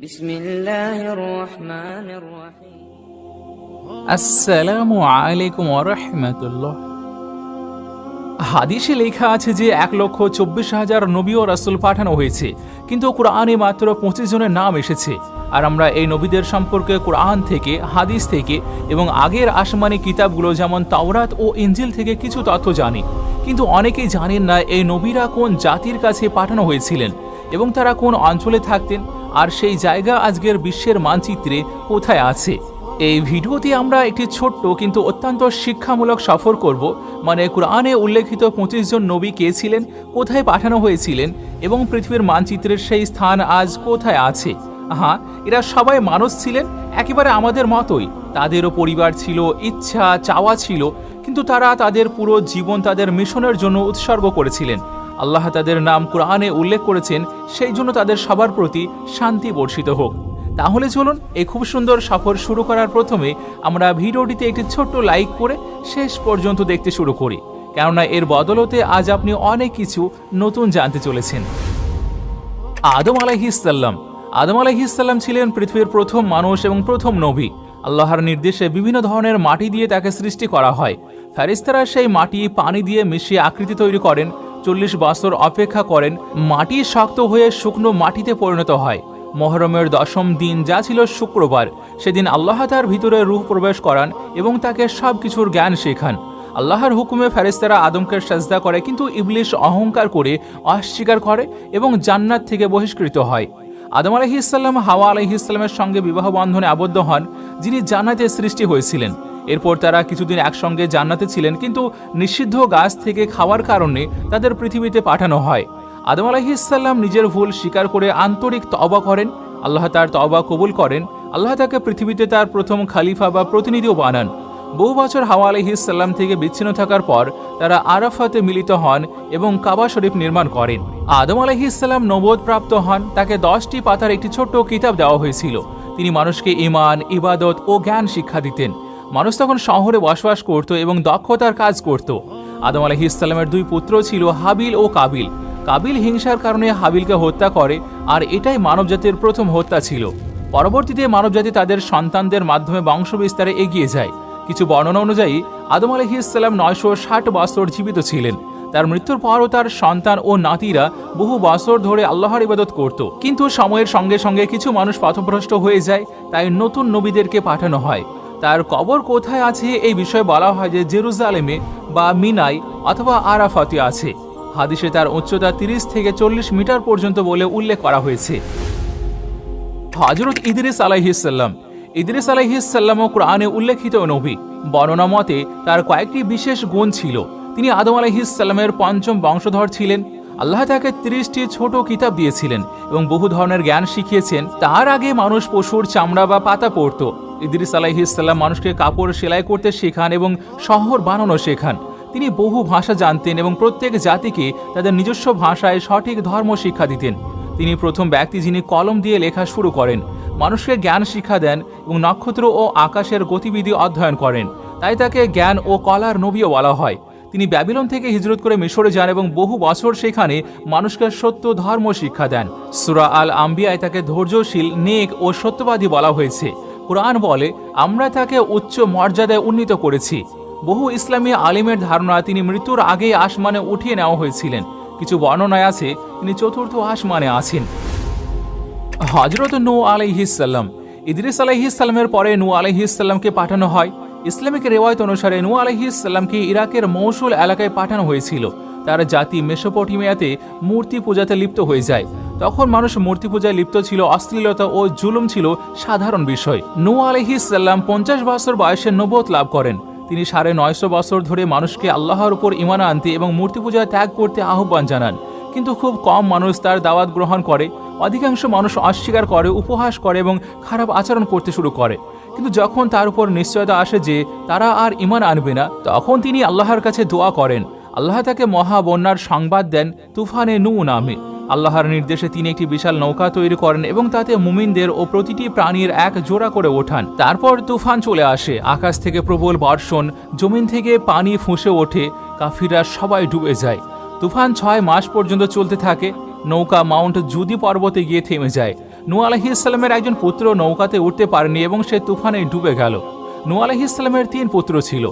বিসমিল্লাহির রহমানির রহিম। আসসালামু আলাইকুম ওয়া রাহমাতুল্লাহ। হাদিসে লেখা আছে যে 1,24,000 নবী ও রাসূল পাঠানো হয়েছে, কিন্তু কোরআনে মাত্র 25 জনের নাম এসেছে। আর আমরা এই নবীদের সম্পর্কে কোরআন থেকে, হাদিস থেকে এবং আগের আসমানি কিতাবগুলো যেমন তাওরাত ও ইনজিল থেকে কিছু তথ্য জানি, কিন্তু অনেকেই জানেন না এই নবীরা কোন জাতির কাছে পাঠানো হয়েছিলেন এবং তারা কোন অঞ্চলে থাকতেন, আর সেই জায়গা আজকের বিশ্বের মানচিত্রে কোথায় আছে। এই ভিডিওতে আমরা একটি ছোট্ট কিন্তু অত্যন্ত শিক্ষামূলক সফর করব, মানে কোরআনে উল্লেখিত 25 জন নবী কে ছিলেন, কোথায় পাঠানো হয়েছিলেন এবং পৃথিবীর মানচিত্রের সেই স্থান আজ কোথায় আছে। হ্যাঁ, এরা সবাই মানুষ ছিলেন, একেবারে আমাদের মতোই। তাদেরও পরিবার ছিল, ইচ্ছা, চাওয়া ছিল, কিন্তু তারা তাদের পুরো জীবন তাদের মিশনের জন্য উৎসর্গ করেছিলেন। আল্লাহ তাদের নাম কোরআনে উল্লেখ করেছেন, সেই জন্য তাদের সবার প্রতি শান্তি বর্ষিত হোক। তাহলে চলুন এই খুব সুন্দর সফর শুরু করার প্রথমে আমরা ভিডিওটিতে একটি ছোট্ট লাইক করে শেষ পর্যন্ত দেখতে শুরু করি, কেননা এর বদলতে আজ আপনি অনেক কিছু নতুন জানতে চলেছেন। আদম আলাইহিসসালাম। আদম আলাইহিসসালাম ছিলেন পৃথিবীর প্রথম মানুষ এবং প্রথম নবী। আল্লাহর নির্দেশে বিভিন্ন ধরনের মাটি দিয়ে তাকে সৃষ্টি করা হয়। ফেরেশতারা সেই মাটি পানি দিয়ে মিশিয়ে আকৃতি তৈরি করেন। 40 বছর অপেক্ষা করেন, মাটি শক্ত হয়ে শুকনো মাটিতে পরিণত হয়। মহরমের 10ম দিন, যা ছিল শুক্রবার, সেদিন আল্লাহ তার ভিতরে রূহ প্রবেশ করান এবং তাকে সব কিছুর জ্ঞান শেখান। আল্লাহর হুকুমে ফেরেশতারা আদমকে সাজদা করে, কিন্তু ইবলিস অহংকার করে অস্বীকার করে এবং জান্নাত থেকে বহিষ্কৃত হয়। আদম আলাইহিসসালাম হাওয়া আলাইহিসসালামের সঙ্গে বিবাহ বন্ধনে আবদ্ধ হন, যিনি জান্নাতে সৃষ্টি হয়েছিলেন। এরপর তারা কিছুদিন একসঙ্গে জান্নাতে ছিলেন, কিন্তু নিষিদ্ধ গাছ থেকে খাওয়ার কারণে তাদের পৃথিবীতে পাঠানো হয়। আদম আলাইহিসসালাম নিজের ভুল স্বীকার করে আন্তরিক তওবা করেন। আল্লাহ তার তওবা কবুল করেন। আল্লাহ তাকে পৃথিবীতে তার প্রথম খলিফা বা প্রতিনিধিও বানান। বহু বছর হাওয়া আলাইহিসসালাম থেকে বিচ্ছিন্ন থাকার পর তারা আরাফাতে মিলিত হন এবং কাবা শরীফ নির্মাণ করেন। আদম আলাইহিসসালাম নবুয়ত প্রাপ্ত হন। তাকে 10টি পাতার একটি ছোট্ট কিতাব দেওয়া হয়েছিল। তিনি মানুষকে ঈমান, ইবাদত ও জ্ঞান শিক্ষা দিতেন। মানুষ তখন শহরে বসবাস করত এবং দক্ষতার কাজ করত। আদম আলাইহিসসালামের 2 পুত্র ছিল, হাবিল ও কাবিল। কাবিল হিংসার কারণে হাবিলকে হত্যা করে, আর এটাই মানবজাতির প্রথম হত্যা ছিল। পরবর্তীতে মানবজাতি তাদের সন্তানদের মাধ্যমে বংশবিস্তারে এগিয়ে যায়। কিছু বর্ণনা অনুযায়ী আদম আলাইহিসসালাম 960 বছর জীবিত ছিলেন। তার মৃত্যুর পরও তার সন্তান ও নাতিরা বহু বছর ধরে আল্লাহর ইবাদত করত, কিন্তু সময়ের সঙ্গে সঙ্গে কিছু মানুষ পথভ্রষ্ট হয়ে যায়, তাই নতুন নবীদেরকে পাঠানো হয়। তার কবর কোথায় আছে এই বিষয়ে বলা হয় যে জেরুজালেমে বা মিনাই অথবা আরাফাতে আছে। হাদিসে তার উচ্চতা 30 থেকে 40 মিটার পর্যন্ত বলে উল্লেখ করা হয়েছে। হযরত ইদ্রিস আলাইহিসসালাম। ইদ্রিস আলাইহিসসালামও কোরআনে উল্লেখিত নবী। বর্ণনা মতে তার কয়েকটি বিশেষ গুণ ছিল। তিনি আদম আলাইহিসসালামের 5ম বংশধর ছিলেন। আল্লাহ তাকে 30টি ছোট কিতাব দিয়েছিলেন এবং বহু ধরনের জ্ঞান শিখিয়েছেন। তার আগে মানুষ পশুর চামড়া বা পাতা পরত। ইদ্রিস আলাইহিসসালাম মানুষকে কাপড় সেলাই করতে শেখান এবং শহর বানানো শেখান। তিনি বহু ভাষা জানতেন এবং প্রত্যেক জাতিকে তাদের নিজস্ব ভাষায় সঠিক ধর্ম শিক্ষা দিতেন। তিনি প্রথম ব্যক্তি যিনি কলম দিয়ে লেখা শুরু করেন, মানুষকে জ্ঞান শিক্ষা দেন এবং নক্ষত্র ও আকাশের গতিবিধি অধ্যয়ন করেন। তাই তাকে জ্ঞান ও কলার নবীও বলা হয়। তিনি ব্যাবিলন থেকে হিজরত করে মিশরে যান এবং বহু বছর সেখানে মানুষকে সত্য ধর্ম শিক্ষা দেন। সূরা আল আম্বিয়ায় তাকে ধৈর্যশীল, নেক ও সত্যবাদী বলা হয়েছে। কুরআন বলে, আমরা তাকে উচ্চ মর্যাদায় উন্নীত করেছি। বহু ইসলামী আলিমের ধারণা তিনি মৃত্যুর আগেই আসমানে উঠিয়ে নেওয়া হয়েছিলেন। কিছু বর্ণনায় আছে তিনি 4র্থ আসমানে আছেন। হযরত নূহ আলাইহিসসালাম। ইদ্রিস আলাইহিসসালামের পরে নূহ আলাইহিসসালামকে পাঠানো হয়। ইসলামিক রেওয়ায়ত অনুসারে নূহ আলাইহিসসালামকে ইরাকের মৌসুল এলাকায় পাঠানো হয়েছিল। তার জাতি মেসোপটেমিয়াতে মূর্তি পূজাতে লিপ্ত হয়ে যায়। তখন মানুষ মূর্তি পূজায় লিপ্ত ছিল, অশ্লীলতা ও জুলুম ছিল সাধারণ বিষয়। নূহ আলাইহিসসালাম 50 বছর বয়সে নবুয়ত লাভ করেন। তিনি 950 বছর ধরে মানুষকে আল্লাহর উপর ঈমান আনতে এবং মূর্তি পূজা ত্যাগ করতে আহ্বান জানান, কিন্তু খুব কম মানুষ তার দাওয়াত গ্রহণ করে। অধিকাংশ মানুষ অস্বীকার করে, উপহাস করে এবং খারাপ আচরণ করতে শুরু করে। কিন্তু যখন তার উপর নিশ্চয়তা আসে যে তারা আর ঈমান আনবে না, তখন তিনি আল্লাহর কাছে দোয়া করেন। আল্লাহ তাকে মহাবন্যার সংবাদ দেন তুফানে নূহ নামে। আল্লাহর নির্দেশে তিনি একটি বিশাল নৌকা তৈরি করেন এবং তাতে মুমিনদের ও প্রতিটি প্রাণীর এক জোড়া করে ওঠান। তারপর তুফান চলে আসে, আকাশ থেকে প্রবল বর্ষণ, জমিন থেকে পানি ফুঁসে ওঠে, কাফিররা সবাই ডুবে যায়। তুফান 6 মাস পর্যন্ত চলতে থাকে। নৌকা মাউন্ট জুদি পর্বতে গিয়ে থেমে যায়। নূহ আলাইহিস সালামের একজন পুত্র নৌকাতে উঠতে পারেনি এবং সে তুফানে ডুবে গেল। নূহ আলাইহিস সালামের 3 পুত্র ছিল,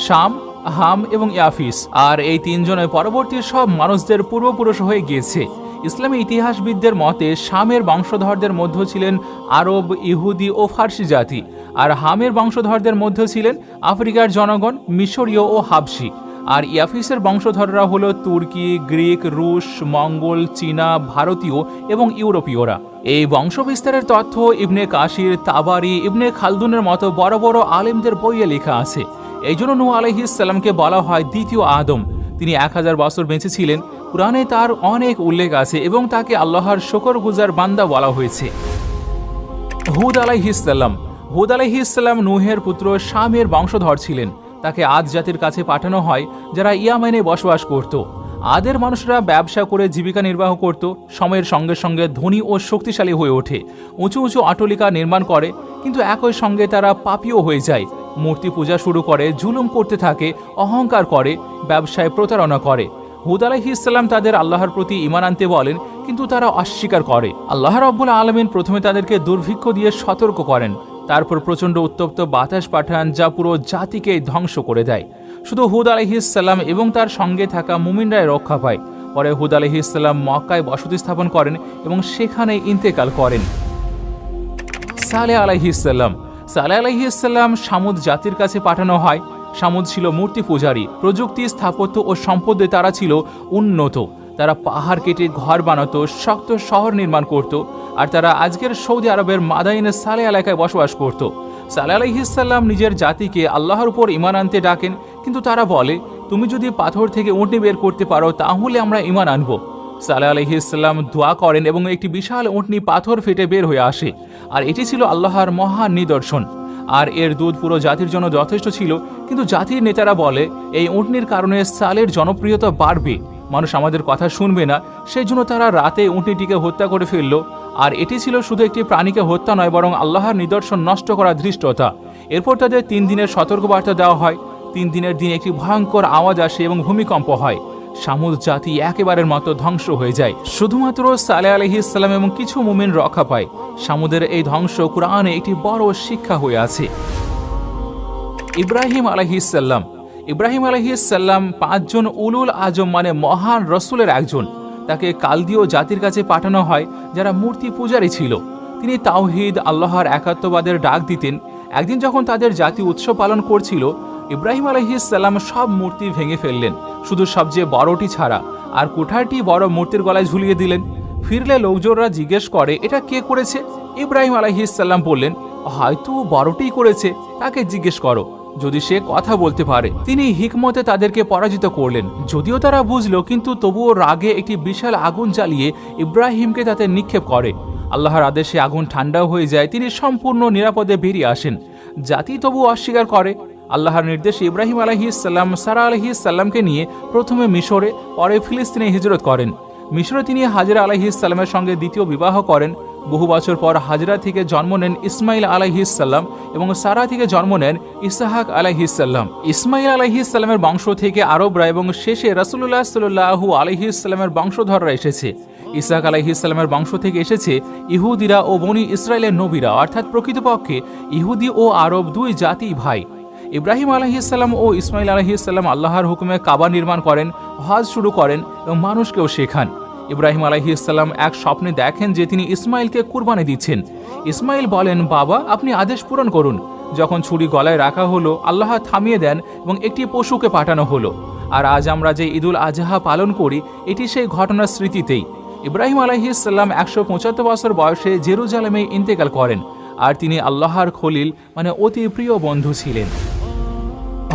শাম, হাম এবং ইয়াফিস, আর এই 3 জনের পরবর্তী সব মানুষদের পূর্বপুরুষ হয়ে গিয়েছে। ইসলামী ইতিহাসবিদদের মতে শামের বংশধরদের মধ্যে ছিলেন আরব, ইহুদি ও ফার্সি জাতি, আর হামের বংশধরদের মধ্যে ছিলেন আফ্রিকার জনগণ, মিশরীয় ও হাবশি, আর ইয়াফিসের বংশধররা হলো তুর্কি, গ্রিক, রুশ, মঙ্গল, চীনা, ভারতীয় এবং ইউরোপীয়রা। এই বংশবিস্তারের তথ্য ইবনে কাসির, তাবারি, ইবনে খালদুনের মতো বড় বড় আলেমদের বইয়ে লেখা আছে। এই জন্য নূহ আলাইহিস সালামকে বলা হয় দ্বিতীয় আদম। তিনি 1000 বছর বেঁচে ছিলেন। কুরআনে তার অনেক উল্লেখ আছে এবং তাকে আল্লাহর শুকরগুজার বান্দা বলা হয়েছে। হুদ আলাইহিস সালাম। হুদ আলাইহিস সালাম নূহের পুত্র শামের বংশধর ছিলেন। তাকে আদ জাতির কাছে পাঠানো হয়, যারা ইয়ামেনে বসবাস করত। আদের মানুষরা ব্যবসা করে জীবিকা নির্বাহ করত। সময়ের সঙ্গে সঙ্গে ধনী ও শক্তিশালী হয়ে ওঠে, উঁচু উঁচু অট্টালিকা নির্মাণ করে, কিন্তু একই সঙ্গে তারা পাপীও হয়ে যায়। মূর্তি পূজা শুরু করে, জুলুম করতে থাকে, অহংকার করে, ব্যবসায় প্রতারণা করে। হুদ আলাইহিস সালাম তাদের আল্লাহর প্রতি ঈমান আনতে বলেন, কিন্তু তারা অস্বীকার করে। আল্লাহ রাব্বুল আলামিন প্রথমে তাদেরকে দুর্ভিক্ষ দিয়ে সতর্ক করেন, তারপর প্রচণ্ড উত্তপ্ত বাতাস পাঠান, যা পুরো জাতিকে ধ্বংস করে দেয়। শুধু হুদ আলাইহিস সালাম এবং তার সঙ্গে থাকা মুমিনরাই রক্ষা পায়। পরে হুদ আলাইহিস সালাম মক্কায় বসতি স্থাপন করেন এবং সেখানে ইন্তেকাল করেন। সালেহ আলাইহিস সালাম। সালেহ আলাইহিস সালাম সামুদ জাতির কাছে পাঠানো হয়। সামুদ ছিল মূর্তি পূজারী। প্রযুক্তি, স্থাপত্য ও সম্পদে তারা ছিল উন্নত। তারা পাহাড় কেটে ঘর বানাতো, শক্ত শহর নির্মাণ করত, আর তারা আজকের সৌদি আরবের মাদাইনে সালেহ এলাকায় বসবাস করত। সালেহ আলাইহিস সালাম নিজের জাতিকে আল্লাহর উপর ঈমান আনতে ডাকেন, কিন্তু তারা বলে, তুমি যদি পাথর থেকে উটনি বের করতে পারো তাহলে আমরা ঈমান আনব। সালেহ আলাইহিস সালাম দোয়া করেন এবং একটি বিশাল উটনি পাথর ফেটে বের হয়ে আসে, আর এটি ছিল আল্লাহর মহান নিদর্শন। আর এর দুধ পুরো জাতির জন্য যথেষ্ট ছিল। কিন্তু জাতির নেতারা বলে, এই উটনির কারণে সালের জনপ্রিয়তা বাড়বে, মানুষ আমাদের কথা শুনবে না, সেই জন্য তারা রাতে উটনিটিকে হত্যা করে ফেলল। আর এটি ছিল শুধু একটি প্রাণীকে হত্যা নয়, বরং আল্লাহর নিদর্শন নষ্ট করার ধৃষ্টতা। এরপর তাদের 3 দিনের সতর্কবার্তা দেওয়া হয়। 3 দিনের দিন একটি ভয়ঙ্কর আওয়াজ আসে এবং ভূমিকম্প হয়। সামুদ জাতি একেবারের মতো ধ্বংস হয়ে যায়। শুধুমাত্র সালেহ আলাইহিস সালাম এবং কিছু মুমিন রক্ষা পায়। সামুদের এই ধ্বংস কুরআনে একটি বড় শিক্ষা হয়ে আছে। ইব্রাহিম আলাইহিস সালাম। ইব্রাহিম আলাইহিস সালাম 5 জন উলুল আজম মানে মহান রসুলের একজন। তাকে কালদীয় জাতির কাছে পাঠানো হয়, যারা মূর্তি পূজারী ছিল। তিনি তাওহীদ, আল্লাহর একাত্মবাদের ডাক দিতেন। একদিন যখন তাদের জাতি উৎসব পালন করছিল, ইব্রাহিম আলাইহিস সালাম সব মূর্তি ভেঙে ফেললেন, শুধু সবচেয়ে বড়টি ছাড়া, আর কুঠারটি বড় মূর্তির গলায় ঝুলিয়ে দিলেন। ফিরলে লোকজনরা জিজ্ঞেস করে, এটা কে করেছে? ইব্রাহিম আলাইহিস সালাম বললেন, হয়তো বড়টিই করেছে, তাকে জিজ্ঞেস করো, যদি সে কথা বলতে পারে। তিনি হিকমতে তাদেরকে পরাজিত করলেন। যদিও তারা বুঝলো, কিন্তু তবুও রাগে একটি বিশাল আগুন জ্বালিয়ে ইব্রাহিমকে তাতে নিক্ষেপ করে। আল্লাহর আদেশে আগুন ঠান্ডাও হয়ে যায়। তিনি সম্পূর্ণ নিরাপদে বেরিয়ে আসেন। জাতি তবু অস্বীকার করে। আল্লাহর নির্দেশে ইব্রাহিম আলাইহিস সালাম সারা আলাইহিস সালামকে নিয়ে প্রথমে মিশরে, পরে ফিলিস্তিনে হিজরত করেন। মিশরে তিনি হাজরা আলাইহিস সালামের সঙ্গে দ্বিতীয় বিবাহ করেন। বহু বছর পর হাজরা থেকে জন্ম নেন ইসমাইল আলাইহিস সালাম এবং সারা থেকে জন্ম নেন ইসহাক আলাইহিস সালাম। ইসমাইল আলাইহিস সালামের বংশ থেকে আরবরা এবং শেষে রাসূলুল্লাহ সাল্লাল্লাহু আলাইহি সাল্লামের বংশধররা এসেছে। ইসহাক আলাইহিস সালামের বংশ থেকে এসেছে ইহুদিরা ও বনি ইসরায়েলের নবীরা, অর্থাৎ প্রকৃতপক্ষে ইহুদি ও আরব 2 জাতি ভাই। ইব্রাহিম আলাইহিস সালাম ও ইসমাইল আলাইহিস সালাম আল্লাহর হুকুমে কাবা নির্মাণ করেন, হজ শুরু করেন এবং মানুষকেও শেখান। ইব্রাহিম আলাইহিস সালাম এক স্বপ্নে দেখেন যে তিনি ইসমাইলকে কুরবানি দিচ্ছেন। ইসমাইল বলেন, বাবা, আপনি আদেশ পূরণ করুন। যখন ছুরি গলায় রাখা হলো, আল্লাহ থামিয়ে দেন এবং একটি পশুকে পাঠানো হলো। আর আজ আমরা যে ঈদুল আজহা পালন করি, এটি সেই ঘটনার স্মৃতিতেই। ইব্রাহিম আলাইহিস সালাম 175 বছর বয়সে জেরুজালেমে ইন্তেকাল করেন, আর তিনি আল্লাহর খলিল মানে অতি প্রিয় বন্ধু ছিলেন।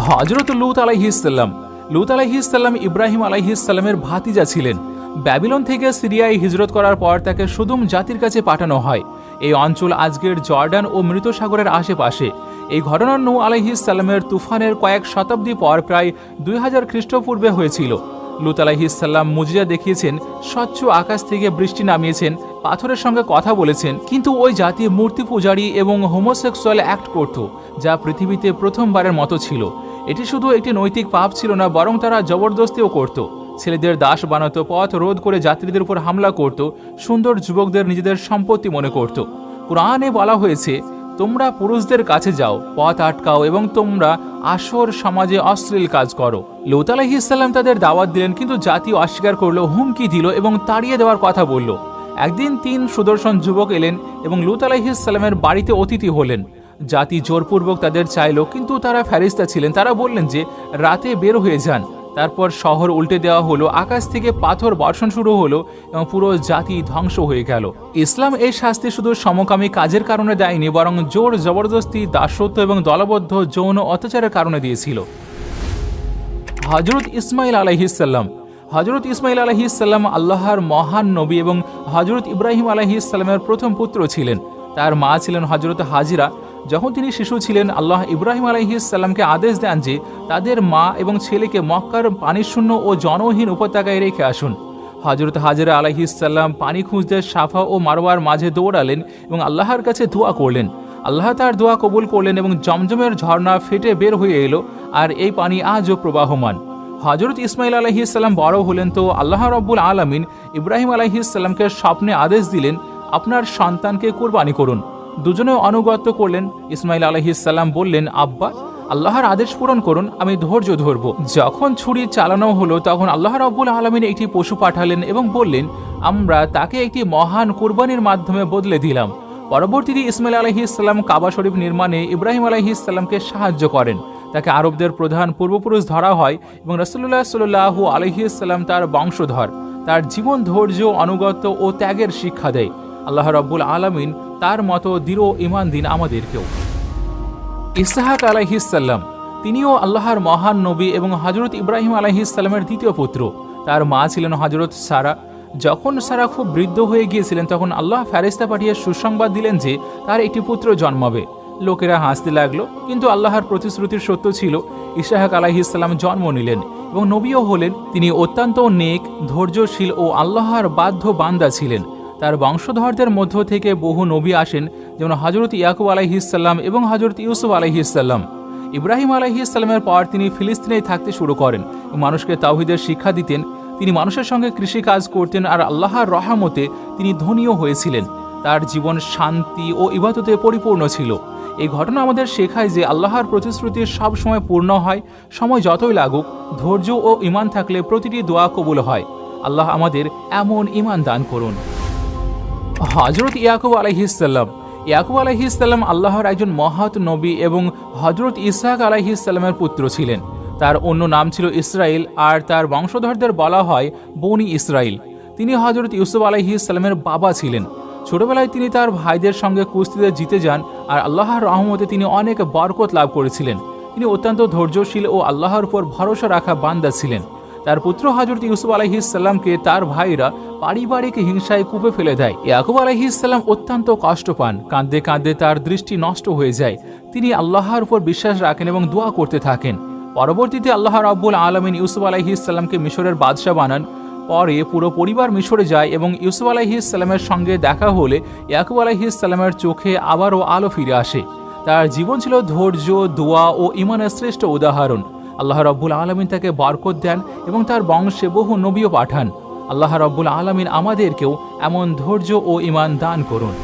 হযরত লূত আলাইহিস সালাম। লূত আলাইহিস সালাম ইব্রাহিম আলাইহিস সালামের ভাতিজা ছিলেন। ব্যাবিলন থেকে সিরিয়ায় হিজরত করার পর তাকে সুদুম জাতির কাছে পাঠানো হয়। এই অঞ্চল আজকের জর্ডান ও মৃত সাগরের আশেপাশে। এই ঘটনা নূহ আলাইহিস সালামের তুফানের কয়েক শতাব্দী পর প্রায় 2000 খ্রিস্টপূর্বে হয়েছিল। লূত আলাইহিস সালাম মুজিজা দেখিয়েছেন, স্বচ্ছ আকাশ থেকে বৃষ্টি নামিয়েছেন, পাথরের সঙ্গে কথা বলেছেন, কিন্তু ওই জাতি মূর্তি পূজারী এবং হোমোসেক্সুয়াল অ্যাক্ট করত, যা পৃথিবীতে প্রথমবারের মতো ছিল। এটি শুধু একটি নৈতিক পাপ ছিল না, বরং তারা জবরদস্তিও করত। ছেলেদের দাস বানাতো, পথ রোধ করে যাত্রীদের উপর হামলা করত, সুন্দর যুবকদের নিজেদের সম্পত্তি মনে করত। কুরআনে বলা হয়েছে, তোমরা পুরুষদের কাছে যাও, পথ আটকাও এবং তোমরা আসর সমাজে অশ্লীল কাজ করো। লূত আলাইহিস সালাম তাদের দাওয়াত দিলেন, কিন্তু জাতি অস্বীকার করলো, হুমকি দিল এবং তাড়িয়ে দেওয়ার কথা বলল। একদিন 3 সুদর্শন যুবক এলেন এবং লূত আলাইহিস সালামের বাড়িতে অতিথি হলেন। জাতি জোরপূর্বক তাদের চাইল, কিন্তু তারা ফেরেশতা ছিলেন। তারা বললেন যে রাতে বের হয়ে যান। তারপর শহর উল্টে দেওয়া হলো, আকাশ থেকে পাথর বর্ষণ শুরু হলো এবং পুরো জাতি ধ্বংস হয়ে গেল। ইসলাম এই শাস্তি শুধু সমকামী কাজের কারণে দেয়নি, বরং জোর জবরদস্তি, দাসত্ব এবং দলবদ্ধ যৌন অত্যাচারের কারণে দিয়েছিল। হযরত ইসমাইল আলাইহিস সালাম। হযরত ইসমাইল আলাইহিস সালাম আল্লাহর মহান নবী এবং হযরত ইব্রাহিম আলাইহিস সালামের প্রথম পুত্র ছিলেন। তার মা ছিলেন হযরত হাজিরা। যখন তিনি শিশু ছিলেন, আল্লাহ ইব্রাহিম আলাইহিস সালামকে আদেশ দেন যে তাদের মা এবং ছেলেকে মক্কার পানিশূন্য ও জনহীন উপত্যকায় রেখে আসুন। হযরত হাজিরা আলাইহিস সালাম পানি খুঁজতে সাফা ও মারওয়ার মাঝে দৌড়ালেন এবং আল্লাহর কাছে দোয়া করলেন। আল্লাহ তার দোয়া কবুল করলেন এবং জমজমের ঝর্ণা ফেটে বের হয়ে এলো, আর এই পানি আজও প্রবাহমান। হযরত ইসমাইল আলাইহিস সালাম বড় হলেন তো আল্লাহ রাব্বুল আলামিন ইব্রাহিম আলাইহিস সালামকে স্বপ্নে আদেশ দিলেন, আপনার সন্তানকে কুরবানি করুন। দুজনেও অনুগত্য করলেন। ইসমাইল আলাইহিস সালাম বললেন, আব্বা, আল্লাহর আদেশ পূরণ করুন, আমি ধৈর্য ধরব। যখন ছুরি চালানো হলো, তখন আল্লাহ রাব্বুল আলামিন একটি পশু পাঠালেন এবং বললেন, আমরা তাকে একটি মহান কুরবানির মাধ্যমে বদলে দিলাম। পরবর্তীতে ইসমাইল আলাইহিস সালাম কাবা শরীফ নির্মাণে ইব্রাহিম আলাইহিস সালামকে সাহায্য করেন। তাকে আরবদের প্রধান পূর্বপুরুষ ধরা হয় এবং রাসূলুল্লাহ সাল্লাল্লাহু আলাইহি সাল্লাম তার বংশধর। তার জীবন ধৈর্য, আনুগত্য ও ত্যাগের শিক্ষা দেয়। আল্লাহ রাব্বুল আলামিন তার মতো দৃঢ় ঈমান দিন আমাদেরকেও। ইসহাক আলাইহিস সালাম। তিনিও আল্লাহর মহান নবী এবং হযরত ইব্রাহিম আলাইহিস সালামের দ্বিতীয় পুত্র। তার মা ছিলেন হযরত সারা। যখন সারা খুব বৃদ্ধ হয়ে গিয়েছিলেন, তখন আল্লাহ ফেরেশতা পাঠিয়ে সুসংবাদ দিলেন যে তার একটি পুত্র জন্মাবে। লোকেরা হাসতে লাগলো, কিন্তু আল্লাহর প্রতিশ্রুতির সত্য ছিল। ইসহাক আলাইহিস সালাম জন্ম নিলেন এবং নবীও হলেন। তিনি অত্যন্ত নেক, ধৈর্যশীল ও আল্লাহর বাধ্য বান্দা ছিলেন। তার বংশধরদের মধ্য থেকে বহু নবী আসেন, যেমন হযরত ইয়াকুব আলাইহিস সালাম এবং হযরত ইউসুফ আলাইহিস সালাম। ইব্রাহিম আলাইহিস সালামের পর তিনি ফিলিস্তিনেই থাকতে শুরু করেন এবং মানুষকে তাওহীদের শিক্ষা দিতেন। তিনি মানুষের সঙ্গে কৃষিকাজ করতেন আর আল্লাহর রহমতে তিনি ধনীও হয়েছিলেন। তার জীবন শান্তি ও ইবাদতে পরিপূর্ণ ছিল। এই ঘটনা আমাদের শেখায় যে আল্লাহর প্রতিশ্রুতি সব সময় পূর্ণ হয়। সময় যতই লাগুক, ধৈর্য ও ঈমান থাকলে প্রতিটি দোয়া কবুল হয়। আল্লাহ আমাদের এমন ঈমান দান করুন। হযরত ইয়াকুব আলাইহিস সালাম। ইয়াকুব আলাইহিস সালাম আল্লাহর একজন মহৎ নবী এবং হযরত ইসহাক আলাইহিস সালামের পুত্র ছিলেন। তার অন্য নাম ছিল ইসরাইল, আর তার বংশধরদের বলা হয় বনি ইসরাইল। তিনি হযরত ইউসুফ আলাইহিস সালামের বাবা ছিলেন। ছোটবেলায় তিনি তার ভাইদের সঙ্গে কুস্তিতে জিতে যান, আর আল্লাহর রহমতে তিনি অনেক বরকত লাভ করেছিলেন। তিনি অত্যন্ত ধৈর্যশীল ও আল্লাহর উপর ভরসা রাখা বান্দা ছিলেন। তার পুত্র হযরত ইউসুফ আলাইহিস সালামকে তার ভাইরা পারিবারিক হিংসায় কূপে ফেলে দেয়। ইয়াকুব আলাইহিস সালাম অত্যন্ত কষ্ট পান। কাঁদতে কাঁদতে তার দৃষ্টি নষ্ট হয়ে যায়। তিনি আল্লাহর উপর বিশ্বাস রাখেন এবং দোয়া করতে থাকেন। পরবর্তীতে আল্লাহ রাব্বুল আলামিন ইউসুফ আলাইহিস সালামকে মিশরের বাদশা বানান। পরে পুরো পরিবার মিশরে যায় এবং ইউসুফ আলাইহিস সালামের সঙ্গে দেখা হলে ইয়াকুব আলাইহিস সালামের চোখে আবারও আলো ফিরে আসে। তার জীবন ছিল ধৈর্য, দোয়া ও ঈমানের শ্রেষ্ঠ উদাহরণ। আল্লাহ রাব্বুল আলামিন তাকে বরকত দেন এবং তার বংশে বহু নবীও পাঠান। আল্লাহ রাব্বুল আলামিন আমাদেরকেও এমন ধৈর্য ও ঈমান দান করুন।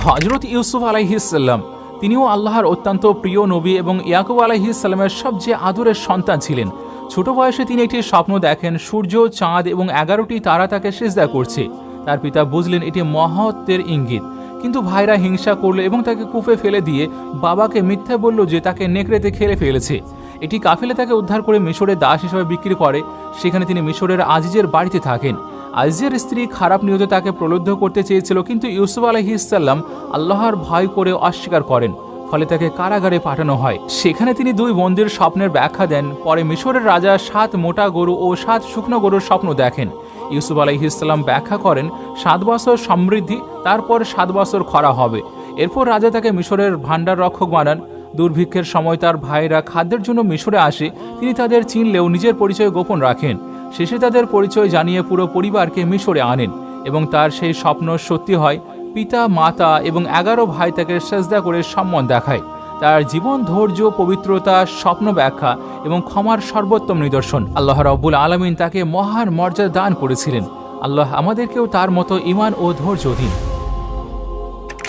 হযরত ইউসুফ আলাইহিস সালাম। তিনিও আল্লাহর অত্যন্ত প্রিয় নবী এবং ইয়াকুব আলাইহিস সালামের সবচেয়ে আদরের সন্তান ছিলেন। ছোট বয়সে তিনি একটি স্বপ্ন দেখেন, সূর্য, চাঁদ এবং 11টি তারা তাকে সিজদা করছে। তার পিতা বুঝলেন এটি মহত্বের ইঙ্গিত, কিন্তু ভাইরা হিংসা করল এবং তাকে কূপে ফেলে দিয়ে বাবাকে মিথ্যা বলল যে তাকে নেকড়েতে খেলে ফেলেছে। এটি কাফেলে তাকে উদ্ধার করে মিশরে দাস হিসেবে বিক্রি করে। সেখানে তিনি মিশরের আজিজের বাড়িতে থাকেন। আজিজের স্ত্রী খারাপ নিয়তে তাকে প্রলুব্ধ করতে চেয়েছিল, কিন্তু ইউসুফ আলাইহিস সালাম আল্লাহর ভয় করে অস্বীকার করেন। ফলে তাকে কারাগারে পাঠানো হয়। সেখানে তিনি 2 বন্দির স্বপ্নের ব্যাখ্যা দেন। পরে মিশরের রাজা 7 মোটা গরু ও 7 শুকনো গরুর স্বপ্ন দেখেন। ইউসুফ আলাইহিস সালাম ব্যাখ্যা করেন 7 বছর সমৃদ্ধি, তারপর 7 বছর খরা হবে। এরপর রাজা তাকে মিশরের ভান্ডার রক্ষক বানান। দুর্ভিক্ষের সময় তার ভাইরা খাদ্যের জন্য মিশরে আসে। তিনি তাদের চিনলেও নিজের পরিচয় গোপন রাখেন। শেষে তাদের পরিচয় জানিয়ে পুরো পরিবারকে মিশরে আনেন এবং তার সেই স্বপ্ন সত্যি হয়। পিতা, মাতা এবং 11 ভাই তাকে সেজদা করে সম্মান দেখায়। তার জীবন, ধৈর্য, পবিত্রতা, স্বপ্ন ব্যাখ্যা এবং ক্ষমার সর্বোত্তম নিদর্শন। আল্লাহ রাব্বুল আলামিন তাকে মহান মর্যাদা দান করেছিলেন। আল্লাহ আমাদেরকেও তার মতো ঈমান ও ধৈর্য দিন।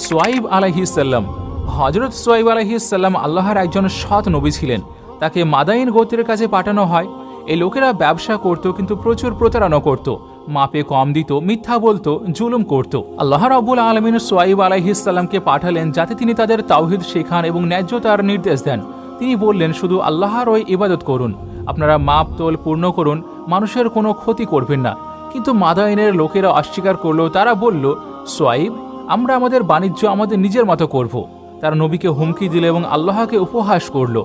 সোয়াইব আলাইহিস সালাম। হযরত সোয়াইব আলাইহিস সালাম আল্লাহর একজন সৎ নবী ছিলেন। তাকে মাদাইন গোত্রের কাছে পাঠানো হয়। এই লোকেরা ব্যবসা করত, কিন্তু প্রচুর প্রতারণা করত, মাপে কম দিত, মিথ্যা বলতো, জুলুম করত। আল্লাহ রাব্বুল আলামিন সোয়াইব আলাইহিস সালামকে পাঠালেন যাতে তিনি তাদের তাওহীদ শেখান এবং ন্যায্যতার নির্দেশ দেন। তিনি বললেন, শুধু আল্লাহরই ইবাদত করুন, আপনারা মাপ তোল পূর্ণ করুন, মানুষের কোনো ক্ষতি করবেন না। কিন্তু মাদাইনের লোকেরা অস্বীকার করলো। তারা বলল, সোয়াইব, আমরা আমাদের বাণিজ্য আমাদের নিজের মতো করব। তারা নবীকে হুমকি দিল এবং আল্লাহকে উপহাস করল।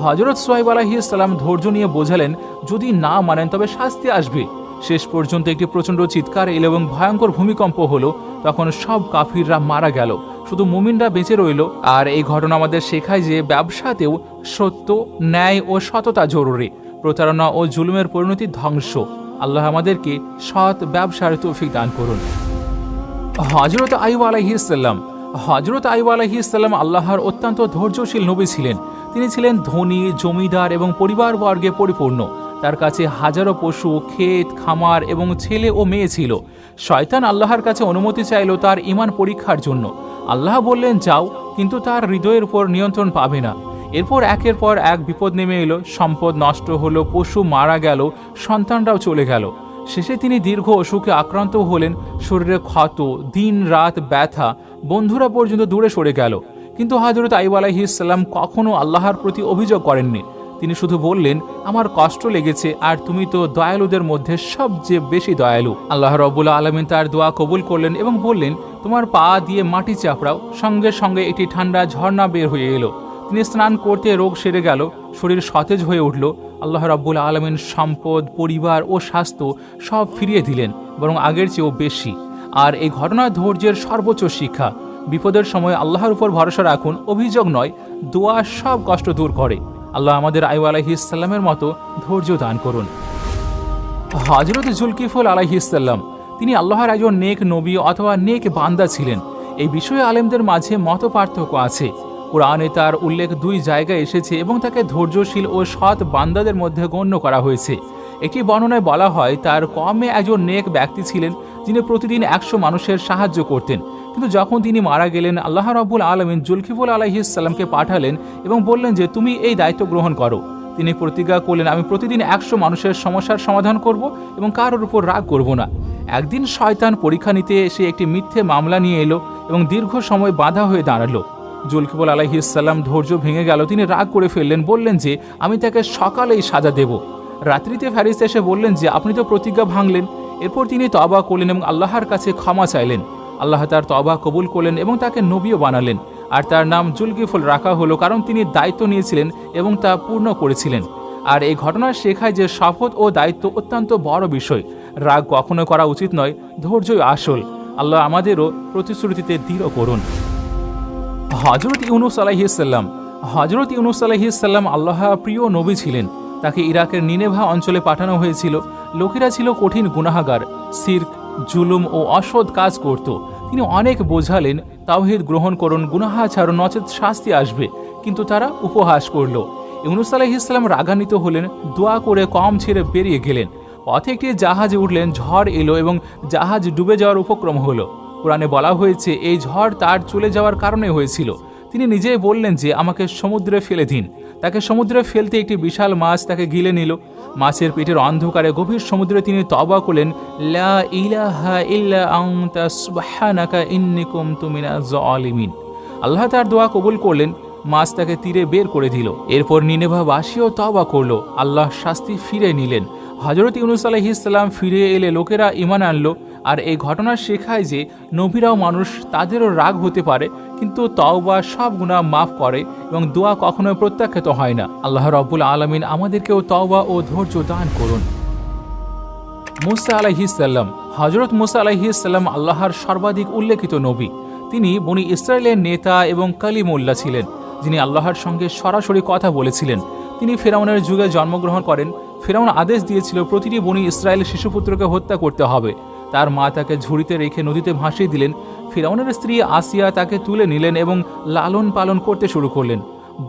হযরত সোয়াইব আলাইহিস সালাম ধৈর্য নিয়ে বোঝালেন, যদি না মানেন তবে শাস্তি আসবে। শেষ পর্যন্ত একটি প্রচণ্ড চিৎকার এলো এবং ভয়ঙ্কর ভূমিকম্প হলো। তখন সব কাফিররা মারা গেল, শুধু মুমিনরা বেঁচে রইল। আর এই ঘটনা আমাদের শেখায় যে ব্যবসাতেও সত্য, ন্যায় ও সততা জরুরি। প্রতারণা ও জুলুমের পরিণতি ধ্বংস। আল্লাহ আমাদেরকে সৎ ব্যবসার তৌফিক দান করুন। হযরত আইয়ুব আলাইহিস সালাম। হযরত আইয়ুব আলাইহিস সালাম আল্লাহর অত্যন্ত ধৈর্যশীল নবী ছিলেন। তিনি ছিলেন ধনী, জমিদার এবং পরিবারবর্গে পরিপূর্ণ। তার কাছে হাজারো পশু, ক্ষেত, খামার এবং ছেলে ও মেয়ে ছিল। শয়তান আল্লাহর কাছে অনুমতি চাইল তার ঈমান পরীক্ষার জন্য। আল্লাহ বললেন, যাও, কিন্তু তার হৃদয়ের উপর নিয়ন্ত্রণ পাবে না। এরপর একের পর এক বিপদ নেমে এলো। সম্পদ নষ্ট হলো, পশু মারা গেল, সন্তানরাও চলে গেল। শেষে তিনি দীর্ঘ অসুখে আক্রান্ত হলেন। শরীরে ক্ষত, দিন রাত ব্যথা, বন্ধুরা পর্যন্ত দূরে সরে গেল। কিন্তু হযরত আইয়ুব আলাইহিস সালাম কখনো আল্লাহর প্রতি অভিযোগ করেননি। তিনি শুধু বললেন, আমার কষ্ট লেগেছে, আর তুমি তো দয়ালুদের মধ্যে সবচেয়ে বেশি দয়ালু। আল্লাহ রাব্বুল আলামিন তার দোয়া কবুল করলেন এবং বললেন, তোমার পা দিয়ে মাটি চাপড়াও। সঙ্গে সঙ্গে একটি ঠান্ডা ঝর্ণা বের হয়ে এলো। তিনি স্নান করতে রোগ সেরে গেল, শরীর সতেজ হয়ে উঠল। আল্লাহ রাব্বুল আলামিন সম্পদ, পরিবার ও স্বাস্থ্য সব ফিরিয়ে দিলেন, বরং আগের চেয়েও বেশি। আর এই ঘটনা ধৈর্যের সর্বোচ্চ শিক্ষা। বিপদের সময় আল্লাহর উপর ভরসা রাখুন, অভিযোগ নয়, দোয়া সব কষ্ট দূর করে। আল্লাহ আমাদের আইয়ুব আলাইহিস সালামের মতো ধৈর্য দান করুন। হযরত জুলকিফল আলাইহিস সালাম। তিনি আল্লাহর একজন নেক নবী অথবা নেক বান্দা ছিলেন। এই বিষয়ে আলেমদের মাঝে মত পার্থক্য আছে। কুরআনে তার উল্লেখ 2 জায়গায় এসেছে এবং তাকে ধৈর্যশীল ও সৎ বান্দাদের মধ্যে গণ্য করা হয়েছে। একটি বর্ণনায় বলা হয়, তার কওমে একজন নেক ব্যক্তি ছিলেন যিনি প্রতিদিন 100 মানুষের সাহায্য করতেন। কিন্তু যখন তিনি মারা গেলেন, আল্লাহ রাব্বুল আলামিন জুলকিফল আলাইহিস সালামকে পাঠালেন এবং বললেন যে, তুমি এই দায়িত্ব গ্রহণ করো। তিনি প্রতিজ্ঞা করলেন, আমি প্রতিদিন 100 মানুষের সমস্যার সমাধান করব এবং কারোর উপর রাগ করব না। একদিন শয়তান পরীক্ষা নিতে এসে একটি মিথ্যে মামলা নিয়ে এলো এবং দীর্ঘ সময় বাধা হয়ে দাঁড়ালো। জুলকিফল আলাইহিস সালাম ধৈর্য ভেঙে গেল। তিনি রাগ করে ফেললেন, বললেন যে, আমি তাকে সকালেই সাজা দেব। রাত্রিতে ফেরেশতা এসে বললেন যে, আপনি তো প্রতিজ্ঞা ভাঙলেন। এরপর তিনি তওবা করলেন এবং আল্লাহর কাছে ক্ষমা চাইলেন। আল্লাহ তার তওবা কবুল করলেন এবং তাকে নবীও বানালেন। আর তার নাম জুলকিফল রাখা হলো, কারণ তিনি দায়িত্ব নিয়েছিলেন এবং তা পূর্ণ করেছিলেন। আর এই ঘটনা শেখায় যে শপথ ও দায়িত্ব অত্যন্ত বড় বিষয়। রাগ কখনো করা উচিত নয়, ধৈর্যই আসল। আল্লাহ আমাদেরও প্রতিশ্রুতিতে দৃঢ় করুন। হযরত ইউনুস আলাইহিস সালাম। হযরত ইউনুস আলাইহিস সালাম আল্লাহ প্রিয় নবী ছিলেন। তাকে ইরাকের নিনেভা অঞ্চলে পাঠানো হয়েছিল। লোকেরা ছিল কঠিন গুনাহগার, শিরক, জুলুম ও অসৎ কাজ করত। তিনি অনেক বোঝালেন, তাওহীদ গ্রহণ করুন, গুনাহ ছাড়ুন, নচেত শাস্তি আসবে। কিন্তু তারা উপহাস করল। ইউনুস আলাইহিস সালাম রাগান্বিত হলেন, দোয়া করে কম ছেড়ে বেরিয়ে গেলেন। পথে একটি জাহাজে উঠলেন, ঝড় এলো এবং জাহাজ ডুবে যাওয়ার উপক্রম হলো। কোরআনে বলা হয়েছে, এই ঝড় তার চলে যাওয়ার কারণে হয়েছিল। তিনি নিজেই বললেন যে, আমাকে সমুদ্রে ফেলে দিন। তাকে সমুদ্রে ফেলতে একটি বিশাল মাছ তাকে গিলে নিল। মাছের পেটের অন্ধকারে গভীর সমুদ্রে তিনি তওবা করলেন, লা ইলাহা ইল্লা আনতা সুবহানাকা ইন্নী কুনতু মিনাজ জালিমিন। আল্লাহ তার দোয়া কবুল করলেন। মাছ তাকে তীরে বের করে দিল। এরপর নিনেভাবাসীও তওবা করল। আল্লাহ শাস্তি ফিরে নিলেন। হযরত ইউনুস আলাইহিস সালাম ফিরে এলে লোকেরা ঈমান আনলো। আর এই ঘটনা শেখায় যে নবীরাও মানুষ, তাদেরও রাগ হতে পারে, কিন্তু তওবা সব গুনাহ মাফ করে এবং দোয়া কখনোই প্রত্যাখ্যাত হয় না। আল্লাহ রাব্বুল আলামিন আমাদেরকেও তওবা ও ধৈর্য দান করুন। মুসা আলাইহিস সালাম। হযরত মুসা আলাইহিস সালাম আল্লাহর সর্বাধিক উল্লেখিত নবী। তিনি বনি ইসরায়েলের নেতা এবং কালিমুল্লাহ ছিলেন, যিনি আল্লাহর সঙ্গে সরাসরি কথা বলেছিলেন। তিনি ফিরআউনের যুগে জন্মগ্রহণ করেন। ফিরআউন আদেশ দিয়েছিল প্রতিটি বনি ইসরায়েল শিশুপুত্রকে হত্যা করতে হবে। তার মা তাকে ঝুড়িতে রেখে নদীতে ভাসিয়ে দিলেন। ফিরআউনের স্ত্রী আসিয়া তাকে তুলে নিলেন এবং লালন পালন করতে শুরু করলেন।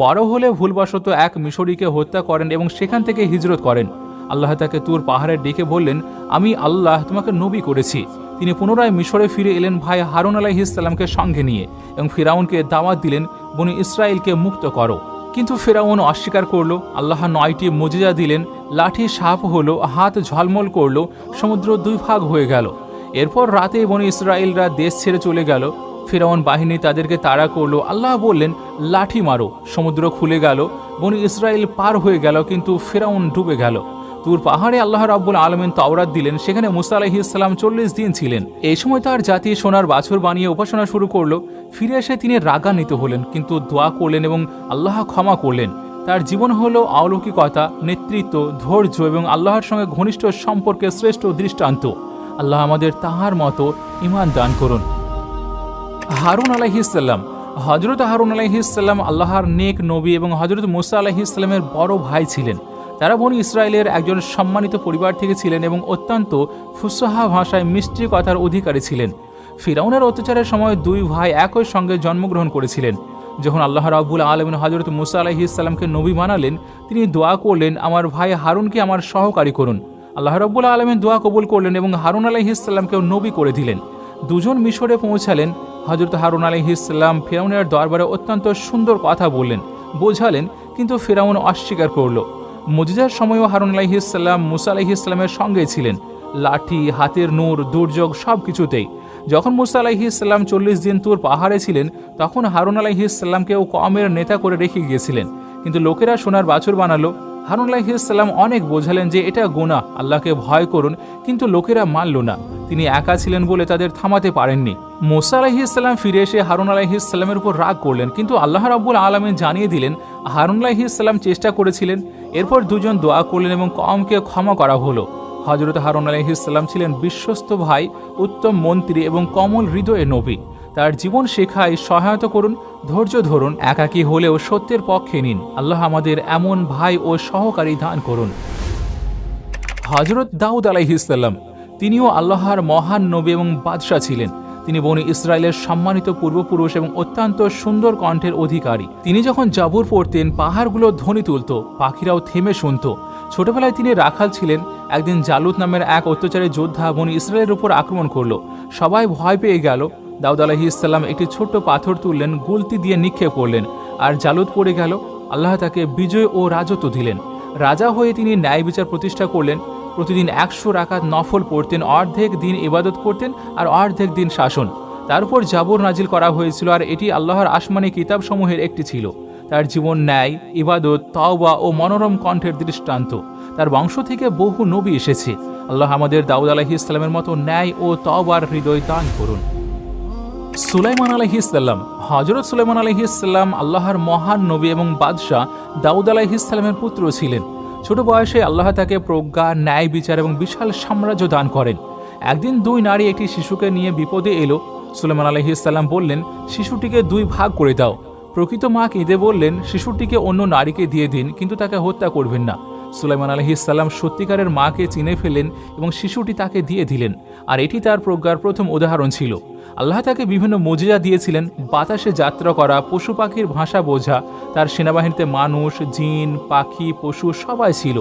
বড় হলে ভুলবশত এক মিশরীকে হত্যা করেন এবং সেখান থেকে হিজরত করেন। আল্লাহ তাকে তুর পাহাড়ে ডেকে বললেন, আমি আল্লাহ তোমাকে নবী করেছি। তিনি পুনরায় মিশরে ফিরে এলেন ভাই হারুন আলাইহিস সালামকে সঙ্গে নিয়ে এবং ফিরাউনকে দাওয়াত দিলেন, বনি ইসরায়েলকে মুক্ত করো। কিন্তু ফিরাউন অস্বীকার করলো। আল্লাহ 9টি মুজিজা দিলেন, লাঠি সাপ হলো, হাত ঝলমল করলো, সমুদ্র 2 ভাগ হয়ে গেল। এরপর রাতে বনি ইসরায়েলরা দেশ ছেড়ে চলে গেল। ফিরাউন বাহিনী তাদেরকে তাড়া করলো। আল্লাহ বললেন, লাঠি মারো। সমুদ্র খুলে গেল, বনি ইসরায়েল পার হয়ে গেল, কিন্তু ফিরাউন ডুবে গেল। তুর পাহাড়ে আল্লাহ রাব্বুল আলামিন তাওরাত দিলেন, সেখানে মুসা আলাইহিস সালাম 40 দিন ছিলেন। এই সময় তার জাতি সোনার বাছুর বানিয়ে উপাসনা শুরু করলো। ফিরে এসে তিনি রাগান্বিত হলেন, কিন্তু দোয়া করলেন এবং আল্লাহ ক্ষমা করলেন। তার জীবন হলো অলৌকিকতা, নেতৃত্ব, ধৈর্য এবং আল্লাহর সঙ্গে ঘনিষ্ঠ সম্পর্কের শ্রেষ্ঠ দৃষ্টান্ত। আল্লাহ আমাদের তাহার মতো ঈমান দান করুন। হারুন আলাইহিস সালাম। হযরত হারুন আলাইহিস সালাম আল্লাহর নেক নবী এবং হযরত মুসা আলাইহিস সালামের বড় ভাই ছিলেন। তারা বনি ইসরায়েলের একজন সম্মানিত পরিবার থেকে ছিলেন এবং অত্যন্ত ফুসহা ভাষায় মিষ্টি কথার অধিকারী ছিলেন। ফিরাউনের অত্যাচারের সময় 2 ভাই একই সঙ্গে জন্মগ্রহণ করেছিলেন। যখন আল্লাহ রাব্বুল আলামিন হযরত মুসা আলাইহিস সালামকে নবী বানালেন, তিনি দোয়া করলেন, আমার ভাই হারুনকে আমার সহকারী করুন। আল্লাহ রাব্বুল আলামিন দোয়া কবুল করলেন এবং হারুন আলাইহিস সালামকেও নবী করে দিলেন। দুজন মিশরে পৌঁছালেন। হযরত হারুন আলাইহিস সালাম ফিরাউনের দরবারে অত্যন্ত সুন্দর কথা বললেন, বোঝালেন, কিন্তু ফিরাউন অস্বীকার করল। মুজিজার সময়ও হারুন আলাইহিস সালাম মুসা আলাইহিস সালামের সঙ্গে ছিলেন, লাঠি, হাতের নূর, দুর্যোগ সব কিছুতেই। যখন মুসা আলাইহিস সালাম 40 দিন তুর পাহাড়ে ছিলেন, তখন হারুন আলাইহিস সালামকেও কওমের নেতা করে রেখে গিয়েছিলেন, কিন্তু লোকেরা সোনার বাছুর বানালো। হারুন আলাইহিস সালাম অনেক বোঝালেন যে এটা গুনাহ, আল্লাহকে ভয় করুন, কিন্তু লোকেরা মানল না। তিনি একা ছিলেন বলে তাদের থামাতে পারেননি। মুসা আলাইহিস সালাম ফিরে এসে হারুন আলাইহিস সালামের উপর রাগ করলেন, কিন্তু আল্লাহ রাব্বুল আলামিন জানিয়ে দিলেন হারুন আলাইহিস সালাম চেষ্টা করেছিলেন। এরপর দুজন দোয়া করলেন এবং কওমকে ক্ষমা করা হলো। হযরত হারুন আলাইহিস সালাম ছিলেন বিশ্বস্ত ভাই, উত্তম মন্ত্রী এবং কমল হৃদয়ে নবী। তার জীবন শেখায় সহায়তা করুন, ধৈর্য ধরুন, একাকী হলেও সত্যের পক্ষে নিন। আল্লাহ আমাদের এমন ভাই ও সহকারী দান করুন। হযরত দাউদ আলাইহিস সালাম। তিনিও আল্লাহর মহান নবী এবং বাদশাহ ছিলেন। তিনি বনি ইসরায়েলের সম্মানিত পূর্বপুরুষ এবং অত্যন্ত সুন্দর কণ্ঠের অধিকারী। তিনি যখন জাবুর পড়তেন, পাহাড়গুলো ধ্বনি তুলত, পাখিরাও থেমে শুনত। ছোটবেলায় তিনি রাখাল ছিলেন। একদিন জালুত নামের এক অত্যাচারী যোদ্ধা বনি ইসরায়েলের উপর আক্রমণ করলো। সবাই ভয় পেয়ে গেল। দাউদ আলাইহিস সালাম একটি ছোট্ট পাথর তুললেন, গুলতি দিয়ে নিক্ষেপ করলেন, আর জালুত পড়ে গেল। আল্লাহ তাকে বিজয় ও রাজত্ব দিলেন। রাজা হয়ে তিনি ন্যায় বিচার প্রতিষ্ঠা করলেন। প্রতিদিন 100 রাকাত নফল পড়তেন, অর্ধেক দিন ইবাদত করতেন আর অর্ধেক দিন শাসন। তার উপর জাবর নাজিল করা হয়েছিল, আর এটি আল্লাহর আসমানি কিতাবসমূহের একটি ছিল। তার জীবন ন্যায়, ইবাদত, তাওবা ও মনোরম কণ্ঠের দৃষ্টান্ত। তার বংশ থেকে বহু নবী এসেছে। আল্লাহ আমাদের দাউদ আলাইহিস সালামের মতো ন্যায় ও তাওবার হৃদয় দান করুন। সুলাইমান আলাইহিস সালাম। হযরত সুলাইমান আলাইহিস সালাম আল্লাহর মহান নবী এবং বাদশাহ দাউদ আলাইহিস সালামের পুত্র ছিলেন। ছোট বয়সে আল্লাহ তাকে প্রজ্ঞা, ন্যায় বিচার এবং বিশাল সাম্রাজ্য দান করেন। একদিন 2 নারী একটি শিশুকে নিয়ে বিপদে এলো। সুলাইমান আলাইহিস সালাম বললেন, শিশুটিকে 2 ভাগ করে দাও। প্রকৃত মা কেঁদে বললেন, শিশুটিকে অন্য নারীকে দিয়ে দিন, কিন্তু তাকে হত্যা করবেন না। সুলাইমান আলাইহিস সালাম সত্যিকারের মাকে চিনে ফেলেন এবং শিশুটি তাকে দিয়ে দিলেন, আর এটি তার প্রজ্ঞার প্রথম উদাহরণ ছিল। আল্লাহ তাকে বিভিন্ন মুজিজা দিয়েছিলেন, বাতাসে যাত্রা করা, পশু পাখির ভাষা বোঝা। তার সেনাবাহিনীতে মানুষ, জিন, পাখি, পশু সবাই ছিল।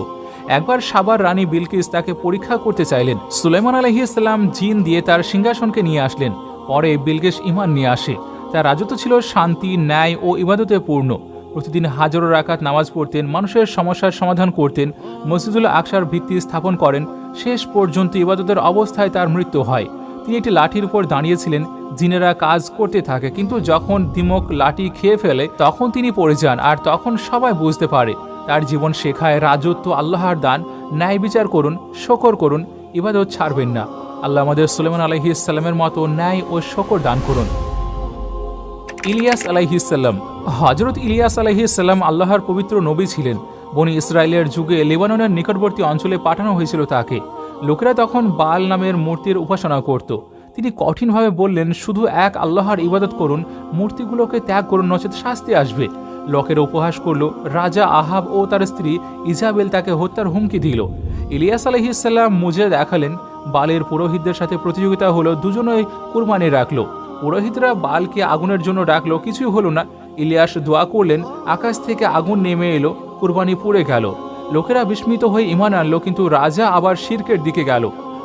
একবার সাবার রানী বিলকিস তাকে পরীক্ষা করতে চাইলেন। সুলাইমান আলাইহিস সালাম জিন দিয়ে তার সিংহাসনকে নিয়ে আসলেন। পরে বিলকিস ঈমান নিয়ে আসে। তার রাজত্ব ছিল শান্তি, ন্যায় ও ইবাদতে পূর্ণ। প্রতিদিন হাজারো রাকাত নামাজ পড়তেন, মানুষের সমস্যার সমাধান করতেন, মসজিদুল আকসার ভিত্তি স্থাপন করেন। শেষ পর্যন্ত ইবাদতের অবস্থায় তার মৃত্যু হয়। তিনি একটি লাঠির উপর দাঁড়িয়েছিলেন। জিনেরা কাজ করতে থাকে, কিন্তু যখন দিমক লাঠি খেয়ে ফেলে তখন তিনি পড়ে যান, আর তখন সবাই বুঝতে পারে। তার জীবন শেখায় রাজত্ব আল্লাহর দান, ন্যায় বিচার করুন, শকর করুন, ইবাদত ছাড়বেন না। আল্লাহ আমাদের সুলাইমান আলাইহিস সালামের মতো ন্যায় ও শকর দান করুন। ইলিয়াস আলাইহিস সালাম। হযরত ইলিয়াস আলাইহিস সালাম আল্লাহর পবিত্র নবী ছিলেন। বনি ইসরায়েলের যুগে লেবাননের নিকটবর্তী অঞ্চলে পাঠানো হয়েছিল তাকে। লোকেরা তখন বাল নামের মূর্তির উপাসনা করত। তিনি কঠিনভাবে বললেন, শুধু এক আল্লাহর ইবাদত করুন, মূর্তিগুলোকে ত্যাগ করুন, নচেত শাস্তি আসবে। লোকের উপহাস করল। রাজা আহাব ও তার স্ত্রী ইজাবেল তাকে হত্যার হুমকি দিল। ইলিয়াস আলাইহিস সালাম মুজিজা দেখালেন। বালের পুরোহিতদের সাথে প্রতিযোগিতা হলো, দুজনেই কুরবানি রাখলো। পুরোহিতরা বালকে আগুনের জন্য ডাকলো, কিছুই হলো না। ইলিয়াস দোয়া করলেন, আকাশ থেকে আগুন নেমে এলো, কুরবানি পুড়ে গেল। লোকেরা বিস্মিত হয়ে ঈমান আনলো, কিন্তু রাজা আবার শিরকের দিকে গেল।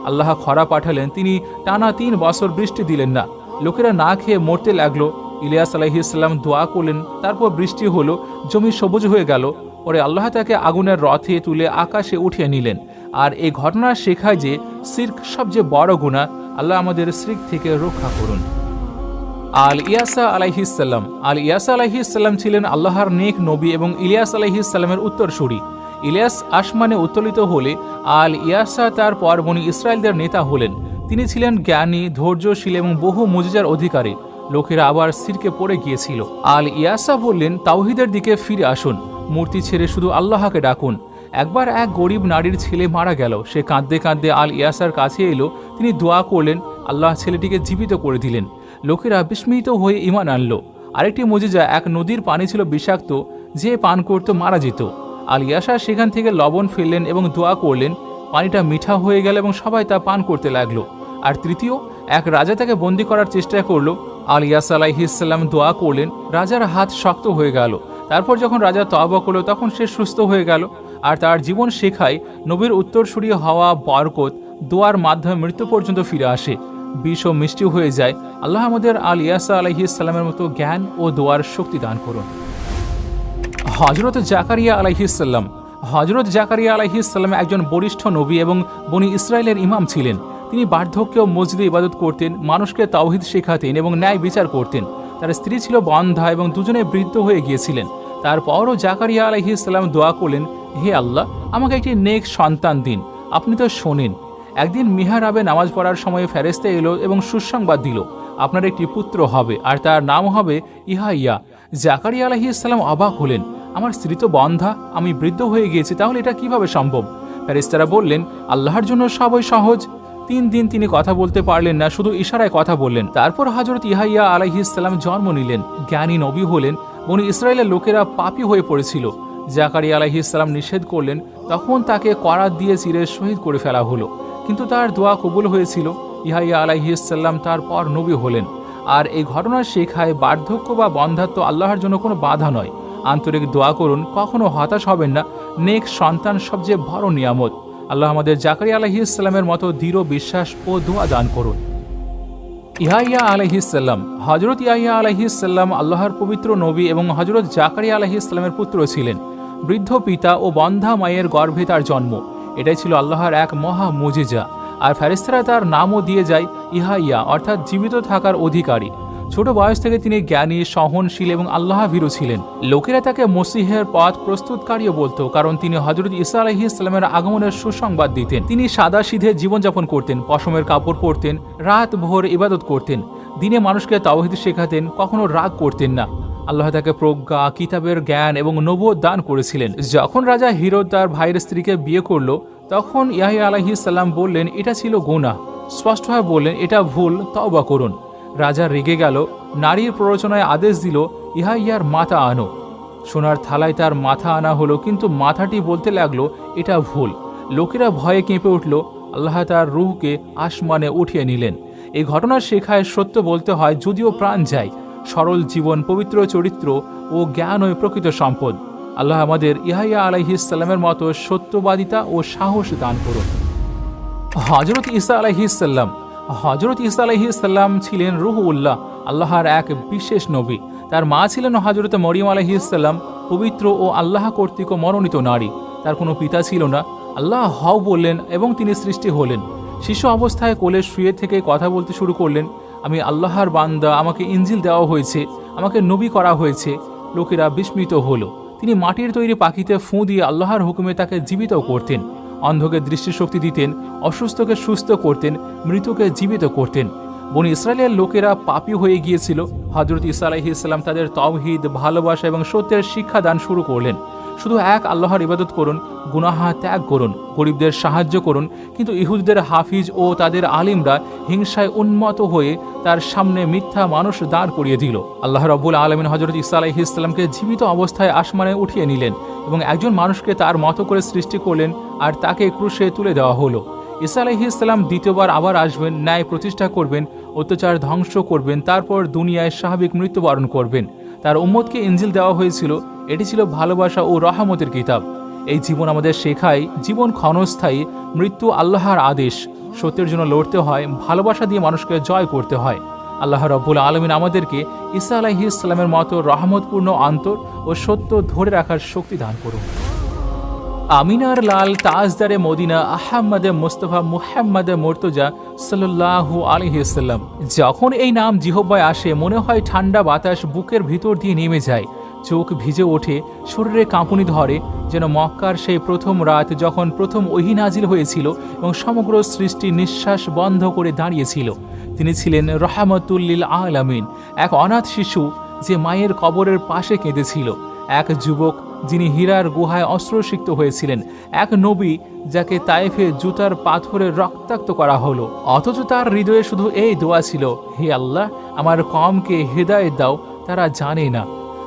আল্লাহ খরা পাঠালেন, তিনি টানা 3 বছর বৃষ্টি দিলেন না। লোকেরা না খেয়ে মরতে লাগলো। ইলিয়াস আলাইহিস সালাম দোয়া করলেন, তারপর বৃষ্টি হলো, জমি সবুজ হয়ে গেল। পরে আল্লাহ তাকে আগুনের রথে তুলে আকাশে উঠিয়ে নিলেন। আর এই ঘটনা শেখায় যে শিরক সবচেয়ে বড় গুনাহ। আল্লাহ আমাদের শিরক থেকে রক্ষা করুন। আল ইয়াসা আলাইহিস সালাম ছিলেন আল্লাহর নেক নবী এবং ইলিয়াস আলাইহিস সালামের উত্তরসূরি। ইলিয়াস আসমানে উত্তোলিত হলে আল ইয়াসা তার পর বনি ইসরায়েলদের নেতা হলেন। তিনি ছিলেন জ্ঞানী, ধৈর্যশীল এবং বহু মুজিজার অধিকারী। লোকেরা আবার শিরকে পড়ে গিয়েছিল। আল ইয়াসা বললেন, তাওহীদের দিকে ফিরে আসুন, মূর্তি ছেড়ে শুধু আল্লাহকে ডাকুন। একবার এক গরিব নারীর ছেলে মারা গেল। সে কাঁদতে কাঁদতে আল ইয়াসার কাছে এলো। তিনি দোয়া করলেন, আল্লাহ ছেলেটিকে জীবিত করে দিলেন। লোকেরা বিস্মিত হয়ে ঈমান আনল। আরেকটি মুজিজা, এক নদীর পানি ছিল বিষাক্ত, যে পান করতে মারা যেত। আল ইয়াসা সেখান থেকে লবণ ফেললেন এবং দোয়া করলেন, পানিটা মিঠা হয়ে গেল এবং সবাই তা পান করতে লাগলো। আর তৃতীয়, এক রাজা তাকে বন্দী করার চেষ্টা করলো। আল ইয়াসা আলাইহিস সালাম দোয়া করলেন, রাজার হাত শক্ত হয়ে গেল। তারপর যখন রাজা তওবা করলো, তখন সে সুস্থ হয়ে গেল। আর তার জীবন শেখায় নবীর উত্তরসূরি হওয়া বরকত দোয়ার মাধ্যমে মৃত্যু পর্যন্ত ফিরে আসে, বিষ ও মিষ্টি হয়ে যায়। আল্লাহ আমাদের আল ইয়াসা আলাইহিস সালামের মতো জ্ঞান ও দোয়ার শক্তি দান করুন। হযরত জাকারিয়া আলাইহিস সালাম একজন বরিষ্ঠ নবী এবং বনি ইসরায়েলের ইমাম ছিলেন। তিনি বার্ধক্যে মসজিদে ইবাদত করতেন, মানুষকে তাওহীদ শেখাতেন এবং ন্যায় বিচার করতেন। তার স্ত্রী ছিল বন্ধ্যা এবং দুজনে বৃদ্ধ হয়ে গিয়েছিলেন। তারপরও জাকারিয়া আলাইহিস সালাম দোয়া করলেন, হে আল্লাহ, আমাকে একটি নেক সন্তান দিন, আপনি তো শোনেন। একদিন মিহরাবে নামাজ পড়ার সময় ফেরেশতা এলো এবং সুসংবাদ দিল, আপনার একটি পুত্র হবে আর তার নাম হবে ইয়াহইয়া। জাকারিয়া আলাইহিস সালাম অবাক হলেন, আমার স্ত্রী তো বন্ধ্যা, আমি বৃদ্ধ হয়ে গিয়েছি, তাহলে এটা কিভাবে সম্ভব? ফেরেশতারা বললেন, আল্লাহর জন্য সবই সহজ। 3 দিন তিনি কথা বলতে পারলেন না, শুধু ইশারায় কথা বললেন। তারপর হযরত ইয়াহইয়া আলাইহিস সালাম জন্ম নিলেন, জ্ঞানী নবী হলেন। বনি ইসরায়েলের লোকেরা পাপী হয়ে পড়েছিল। জাকারিয়া আলাইহিস সালাম নিষেধ করলেন, তখন তাকে করাত দিয়ে চিরে শহীদ করে ফেলা হলো। কিন্তু তার দোয়া কবুল হয়েছিল। ইয়াহইয়া আলাইহিস সালাম তারপর নবী হলেন। আর এই ঘটনা শেখায় বার্ধক্য বা বন্ধ্যাত্ব আল্লাহর জন্য কোনো বাধা নয়। আন্তরিক দোয়া করুন, কখনো হতাশ হবেন না। নেক সন্তান সবচেয়ে বড় নিয়ামত। আল্লাহ আমাদের জাকারিয়া আলাইহিস সালামের মতো দৃঢ় বিশ্বাস ও দোয়া দান করুন। ইয়াহইয়া আলাইহিস সালাম, হযরত ইয়াহইয়া আলাইহিস সালাম আল্লাহর পবিত্র নবী এবং হযরত জাকারিয়া আলাইহিস সালামের পুত্র ছিলেন। বৃদ্ধ পিতা ও বন্ধ্যা মায়ের গর্ভে তার জন্ম, এটাই ছিল আল্লাহর এক মহা মুজিজা। আর ফেরেশতারা তার নামও দিয়ে যায় ইয়াহইয়া, অর্থাৎ জীবিত থাকার অধিকারী। ছোট বয়স থেকে তিনি জ্ঞানী, সহনশীল এবং আল্লাহ ভীরু ছিলেন। লোকেরা তাকে মসিহের পথ প্রস্তুতকারীও বলতো, কারণ তিনি হযরত ঈসা আলাইহিস সালামের আগমনের সুসংবাদ দিতেন। তিনি সাদাসিধে জীবনযাপন করতেন, পশমের কাপড় পরতেন, রাত ভোর ইবাদত করতেন, দিনে মানুষকে তাওহীদ শেখাতেন, কখনো রাগ করতেন না। আল্লাহ তাকে প্রজ্ঞা, কিতাবের জ্ঞান এবং নবুয়ত দান করেছিলেন। যখন রাজা হিরোদ তার ভাইয়ের স্ত্রীকে বিয়ে করলো, তখন ইয়াহইয়া আলাইহিস সালাম বললেন, এটা ছিল গুনাহ। স্পষ্টভাবে বললেন, এটা ভুল, তওবা করুন। রাজা রেগে গেল, নারীর প্ররোচনায় আদেশ দিল, ইয়াহইয়ার মাথা আনো। সোনার থালায় তার মাথা আনা হলো, কিন্তু মাথাটি বলতে লাগলো, এটা ভুল। লোকেরা ভয়ে কেঁপে উঠল। আল্লাহ তার রূহকে আসমানে উঠিয়ে নিলেন। এই ঘটনা শেখায় সত্য বলতে হয়, যদিও প্রাণ যায়। সরল জীবন, পবিত্র চরিত্র ও জ্ঞানই প্রকৃত সম্পদ। আল্লাহ আমাদের ইয়াহইয়া আলাইহিস সালামের মতো সত্যবাদিতা ও সাহস দান করুন। হযরত ঈসা আলাইহিস সালাম ছিলেন রূহুল্লাহ, আল্লাহর এক বিশেষ নবী। তার মা ছিলেন হযরত মরিয়ম আলাইহিস সালাম, পবিত্র ও আল্লাহ কর্তৃক মনোনীত নারী। তার কোনো পিতা ছিল না। আল্লাহ হও বললেন এবং তিনি সৃষ্টি হলেন। শিশু অবস্থায় কোলে শুয়ে থেকে কথা বলতে শুরু করলেন, আমি আল্লাহর বান্দা, আমাকে ইনজিল দেওয়া হয়েছে, আমাকে নবী করা হয়েছে। লোকেরা বিস্মিত হলো। তিনি মাটির তৈরি পাখিতে ফুঁ দিয়ে আল্লাহর হুকুমে তাকে জীবিত করতেন। অন্ধকে দৃষ্টিশক্তি দিতেন, অসুস্থকে সুস্থ করতেন, মৃতকে জীবিত করতেন। বনি ইসরায়েলের লোকেরা পাপী হয়ে গিয়েছিল। হযরত ঈসা আলাইহিস সালাম তাদের তাওহীদ, ভালোবাসা এবং সত্যের শিক্ষা দান শুরু করলেন। শুধু এক আল্লাহর ইবাদত করুন, গুনাহ ত্যাগ করুন, গরিবদের সাহায্য করুন। কিন্তু ইহুদিদের হাফিজ ও তাদের আলিমরা হিংসায় উন্মত্ত হয়ে তার সামনে মিথ্যা মানুষ দাঁড় করিয়ে দিল। আল্লাহ রাব্বুল আলামিন হযরত ঈসা আলাইহিস সালামকে জীবিত অবস্থায় আসমানে উঠিয়ে নিলেন এবং একজন মানুষকে তার মতো করে সৃষ্টি করলেন আর তাকে ক্রুশে তুলে দেওয়া হলো। ঈসা আলাইহিস সালাম দ্বিতীয়বার আবার আসবেন, ন্যায় প্রতিষ্ঠা করবেন, অত্যাচার ধ্বংস করবেন, তারপর দুনিয়ায় স্বাভাবিক মৃত্যুবরণ করবেন। তার উম্মতকে ইনজিল দেওয়া হয়েছিল। এটি ছিল ভালোবাসা ও রহমতের কিতাব। এই জীবন আমাদের শেখায় জীবন ক্ষণস্থায়ী, মৃত্যু আল্লাহর আদেশ। সত্যের জন্য লড়তে হয়, ভালোবাসা দিয়ে মানুষকে জয় করতে হয়। আল্লাহ রাব্বুল আলামিন আমাদেরকে ঈসা আলাইহিস সালামের মতো রহমতপূর্ণ অন্তর ও সত্য ধরে রাখার শক্তি দান করুন। আমিনার লাল তাজদারে মদিনা আহমদে মুস্তফা মুহাম্মদে মুর্তজা সাল্লাল্লাহু আলাইহি ওয়াসাল্লাম। যখন এই নাম জিহ্বায় আসে মনে হয় ঠান্ডা বাতাস বুকের ভিতর দিয়ে নেমে যায়, চোখ ভিজে ওঠে, শরীরে কাঁপুনি ধরে, যেন মক্কার সেই প্রথম রাত যখন প্রথম ওহী নাজিল হয়েছিল এবং সমগ্র সৃষ্টি নিঃশ্বাস বন্ধ করে দাঁড়িয়েছিল। তিনি ছিলেন রহমাতুল লিল আলামিন, এক অনাথ শিশু যে মায়ের কবরের পাশে কেঁদেছিল, এক যুবক যিনি হীরার গুহায় অস্ত্রসিক্ত হয়েছিলেন, এক নবী যাকে তায়েফে জুতার পাথরে রক্তাক্ত করা হলো, অথচ তার হৃদয়ে শুধু এই দোয়া ছিল, হে আল্লাহ, আমার কওমকে হেদায়েত দাও, তারা জানে না।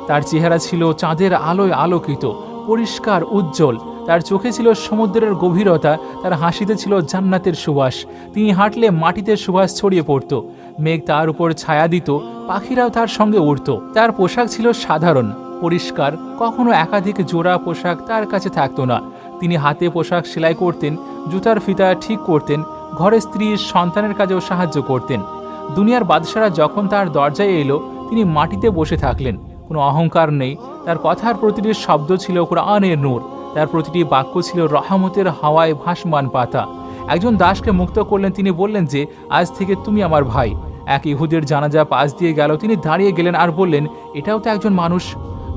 তার চেহারা ছিল চাঁদের আলোয় আলোকিত, পরিষ্কার, উজ্জ্বল। তার চোখে ছিল সমুদ্রের গভীরতা, তার হাসিতে ছিল জান্নাতের সুবাস। তিনি হাঁটলে মাটিতে সুবাস ছড়িয়ে পড়ত, মেঘ তার উপর ছায়া দিত, পাখিরাও তার সঙ্গে উড়ত। তার পোশাক ছিল সাধারণ, পরিষ্কার, কখনো একাধিক জোড়া পোশাক তার কাছে থাকতো না। তিনি হাতে পোশাক সেলাই করতেন, জুতার ফিতা ঠিক করতেন, ঘরে স্ত্রীর সন্তানের কাজেও সাহায্য করতেন। দুনিয়ার বাদশারা যখন তার দরজায় এলো তিনি মাটিতে বসে থাকলেন, কোনো অহংকার নেই। তার কথার প্রতিটি শব্দ ছিল কুরআনের নূর, তার প্রতিটি বাক্য ছিল রহমতের হাওয়ায় ভাসমান পাতা। একজন দাসকে মুক্ত করলেন, তিনি বললেন যে আজ থেকে তুমি আমার ভাই। এক ইহুদের জানাজা পাশ দিয়ে গেল, তিনি দাঁড়িয়ে গেলেন আর বললেন, এটাও তো একজন মানুষ।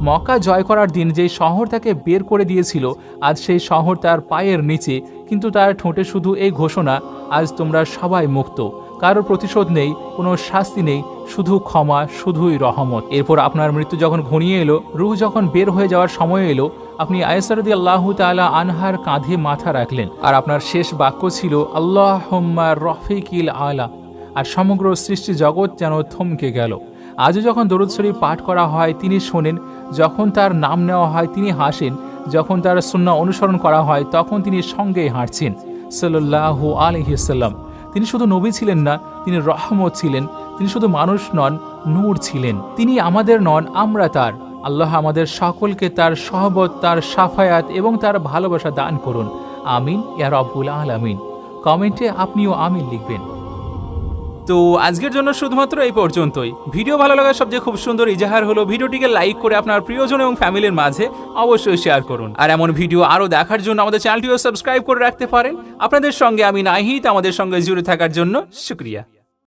মক্কা জয় করার দিন যেই শহর তাকে বের করে দিয়েছিল, আজ সেই শহর তার পায়ের নিচে, কিন্তু তার ঠোঁটে শুধু এই ঘোষণা, আজ তোমরা সবাই মুক্ত। কারোর প্রতিশোধ নেই, কোনো শাস্তি নেই, শুধু ক্ষমা, শুধুই রহমত। এরপর আপনার মৃত্যু যখন ঘনিয়ে এলো, রূহ যখন বের হয়ে যাওয়ার সময় এলো, আপনি আয়েশা রাদিয়াল্লাহু তাআলা আনহার কাঁধে মাথা রাখলেন, আর আপনার শেষ বাক্য ছিল আল্লাহুম্মা রফিকিল আলা। আর সমগ্র সৃষ্টি জগৎ যেন থমকে গেল। আজও যখন দরুদ শরীফ পাঠ করা হয় তিনি শোনেন, যখন তার নাম নেওয়া হয় তিনি হাসেন, যখন তার সুন্নাহ অনুসরণ করা হয় তখন তিনি সঙ্গে হাঁটছেন সাল্লাল্লাহু আলাইহি ওয়াসাল্লাম। তিনি শুধু নবী ছিলেন না, তিনি রহমত ছিলেন। তিনি শুধু মানুষ নন, নূর ছিলেন। তিনি আমাদের নন, আমরা তার। আল্লাহ আমাদের সকলকে তার সহবত, তার শাফায়াত এবং তার ভালোবাসা দান করুন। আমিন ইয়া রাব্বুল আলামিন। কমেন্টে আপনিও আমিন লিখবেন। তো আজকের জন্য শুধুমাত্র এই পর্যন্তই। ভিডিও ভালো লাগার সবচেয়ে খুব সুন্দর ইজাহার হলো ভিডিওটিকে লাইক করে আপনার প্রিয়জন এবং ফ্যামিলির মাঝে অবশ্যই শেয়ার করুন। আর এমন ভিডিও আরও দেখার জন্য আমাদের চ্যানেলটিও সাবস্ক্রাইব করে রাখতে পারেন। আপনাদের সঙ্গে আমি নাহিদ, আমাদের সঙ্গে জুড়ে থাকার জন্য শুকরিয়া।